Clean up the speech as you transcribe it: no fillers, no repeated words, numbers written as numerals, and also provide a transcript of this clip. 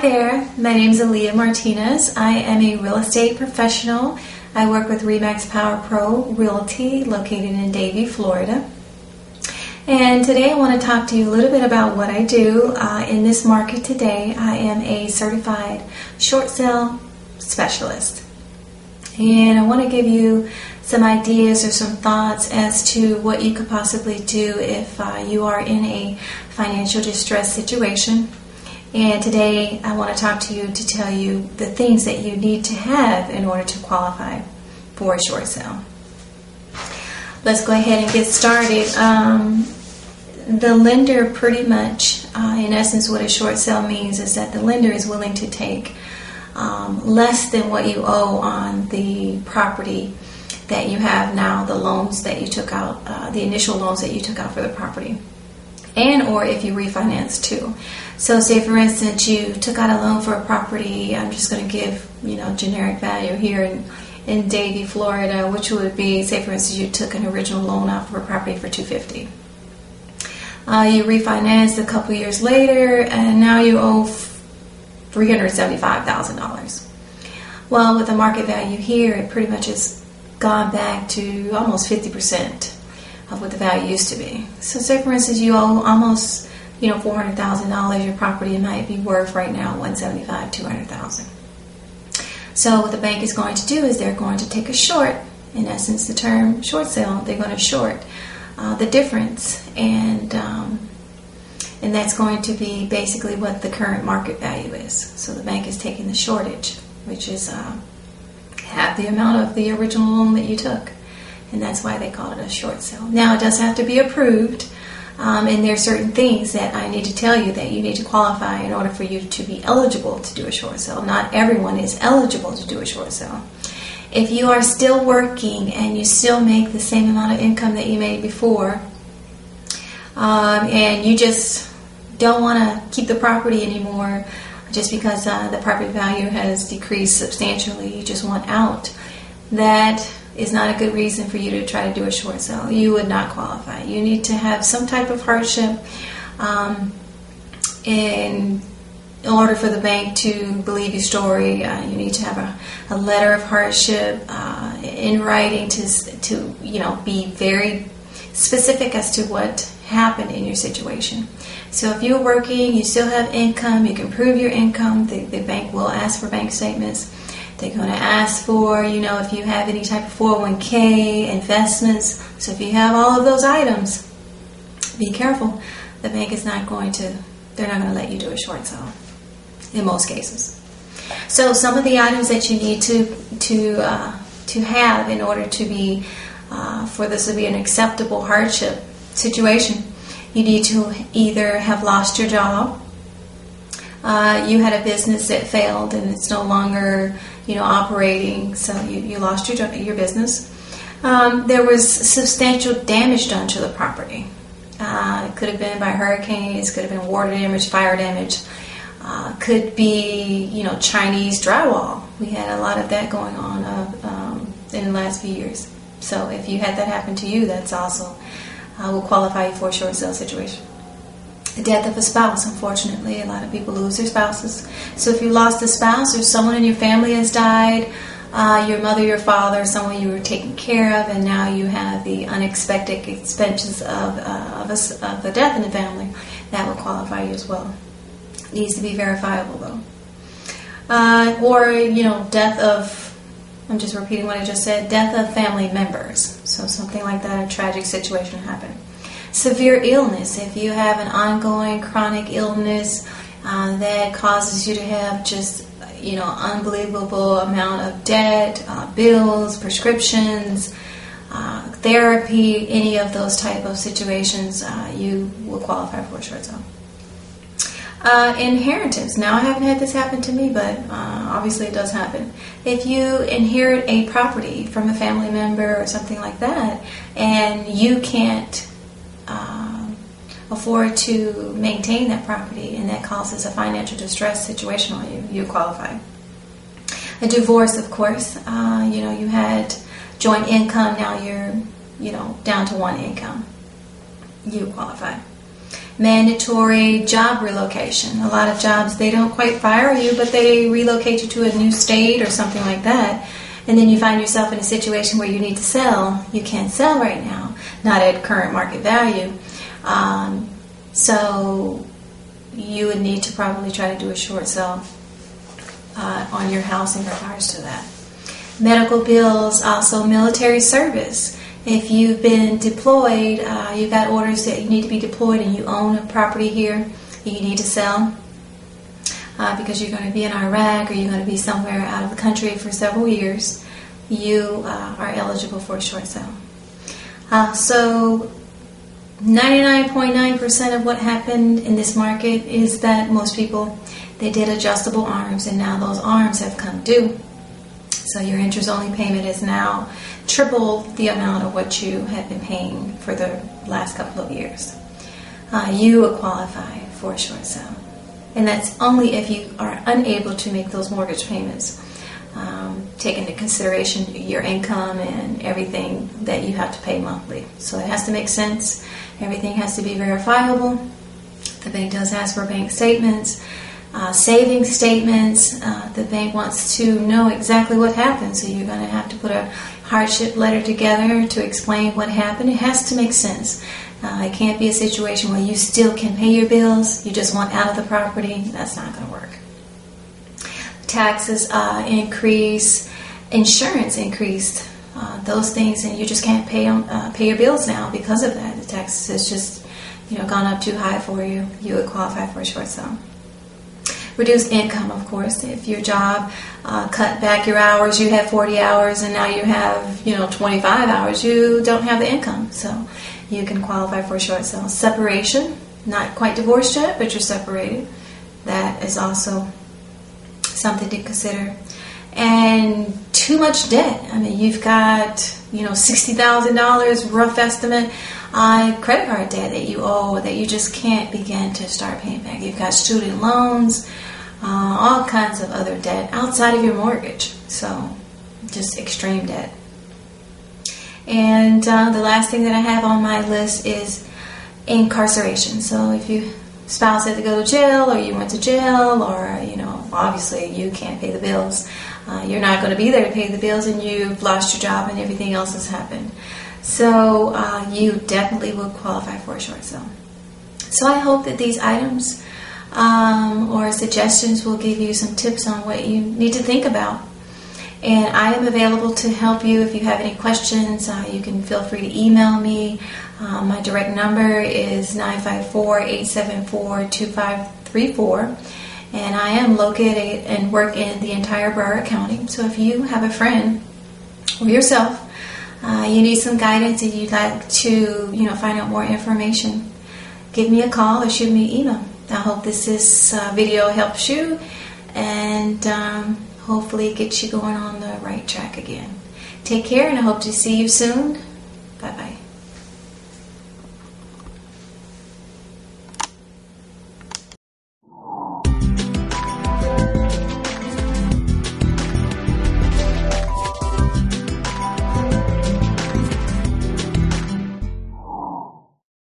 there, my name is Aliyah Martinez. I am a real estate professional. I work with Remax PowerPro Realty located in Davie, Florida. And today I want to talk to you a little bit about what I do in this market today. I am a certified short sale specialist. And I want to give you some ideas or some thoughts as to what you could possibly do if you are in a financial distress situation. And today I want to talk to you to tell you the things that you need to have in order to qualify for a short sale. Let's go ahead and get started. The lender pretty much, in essence, what a short sale means is that the lender is willing to take less than what you owe on the property that you have now, the loans that you took out, the initial loans that you took out for the property, and or if you refinance too. So say for instance you took out a loan for a property, I'm just going to give generic value here in Davie, Florida, which would be, say for instance you took an original loan out for a property for $250. You refinanced a couple years later and now you owe $375,000. Well, with the market value here, it pretty much has gone back to almost 50% of what the value used to be. So say for instance you owe almost $400,000, your property might be worth right now $175,000, $200,000. So what the bank is going to do is they're going to take a short, in essence the term short sale, they're going to short the difference, and that's going to be basically what the current market value is. So the bank is taking the shortage, which is half the amount of the original loan that you took, and that's why they call it a short sale. Now it does have to be approved, and there are certain things that I need to tell you that you need to qualify in order for you to be eligible to do a short sale. Not everyone is eligible to do a short sale. If you are still working and you still make the same amount of income that you made before, and you just don't want to keep the property anymore just because the property value has decreased substantially, you just want out, that is not a good reason for you to try to do a short sale. You would not qualify. You need to have some type of hardship in order for the bank to believe your story. You need to have a letter of hardship in writing to be very specific as to what happened in your situation. So if you're working, you still have income, you can prove your income, the bank will ask for bank statements. They're going to ask for, if you have any type of 401k, investments. So if you have all of those items, be careful. The bank is not going to, they're not going to let you do a short sale in most cases. So some of the items that you need to have in order to be, for this to be an acceptable hardship situation, you need to either have lost your job, you had a business that failed and it's no longer operating, so you lost your business. There was substantial damage done to the property. It could have been by hurricanes, could have been water damage, fire damage, could be Chinese drywall. We had a lot of that going on in the last few years. So if you had that happen to you, that's also will qualify you for a short sale situation. The death of a spouse, unfortunately, a lot of people lose their spouses. So if you lost a spouse or someone in your family has died, your mother, your father, someone you were taking care of, and now you have the unexpected expenses of the death in the family, that will qualify you as well. It needs to be verifiable though. Or death of, I'm just repeating what I just said, death of family members. So something like that, a tragic situation happened. Severe illness, if you have an ongoing chronic illness that causes you to have just unbelievable amount of debt, bills, prescriptions, therapy, any of those type of situations, you will qualify for a short sale. Inheritance. Now I haven't had this happen to me, but obviously it does happen. If you inherit a property from a family member or something like that, and you can't afford to maintain that property, and that causes a financial distress situation on you, you qualify. A divorce, of course, you had joint income, now you're down to one income, you qualify. mandatory job relocation. A lot of jobs, they don't quite fire you, but they relocate you to a new state or something like that. And then you find yourself in a situation where you need to sell. You can't sell right now, not at current market value. So you would need to probably try to do a short sale on your house in regards to that. Medical bills, also military service. If you've been deployed, you've got orders that you need to be deployed and you own a property here and you need to sell because you're going to be in Iraq or you're going to be somewhere out of the country for several years, you are eligible for a short sale. So 99.9% of what happened in this market is that most people, they did adjustable arms, and now those arms have come due. So your interest-only payment is now triple the amount of what you have been paying for the last couple of years. You will qualify for a short sale. And that's only if you are unable to make those mortgage payments. Take into consideration your income and everything that you have to pay monthly. So it has to make sense. Everything has to be verifiable. The bank does ask for bank statements, savings statements. The bank wants to know exactly what happened. So you're going to have to put a hardship letter together to explain what happened. It has to make sense. It can't be a situation where you still can pay your bills. You just want out of the property. That's not going to work. Taxes increase, insurance increased, those things, and you just can't pay your bills now because of that. The taxes has just gone up too high for you. You would qualify for a short sale. Reduced income, of course. If your job cut back your hours, you had 40 hours, and now you have 25 hours. You don't have the income, so you can qualify for a short sale. Separation, not quite divorced yet, but you're separated. That is also something to consider. And too much debt. I mean, you've got $60,000 rough estimate on credit card debt that you owe that you just can't begin to start paying back. You've got student loans, all kinds of other debt outside of your mortgage. So just extreme debt. And the last thing that I have on my list is incarceration. So if your spouse had to go to jail, or you went to jail, or obviously you can't pay the bills, you're not going to be there to pay the bills, and you've lost your job and everything else has happened. So you definitely will qualify for a short sale. So I hope that these items or suggestions will give you some tips on what you need to think about. And I am available to help you. If you have any questions, you can feel free to email me. My direct number is 954-874-2534. And I am located and work in the entire Broward County. So if you have a friend or yourself, you need some guidance and you'd like to find out more information, give me a call or shoot me an email. I hope this video helps you and hopefully get you going on the right track again. Take care, and I hope to see you soon. Bye-bye.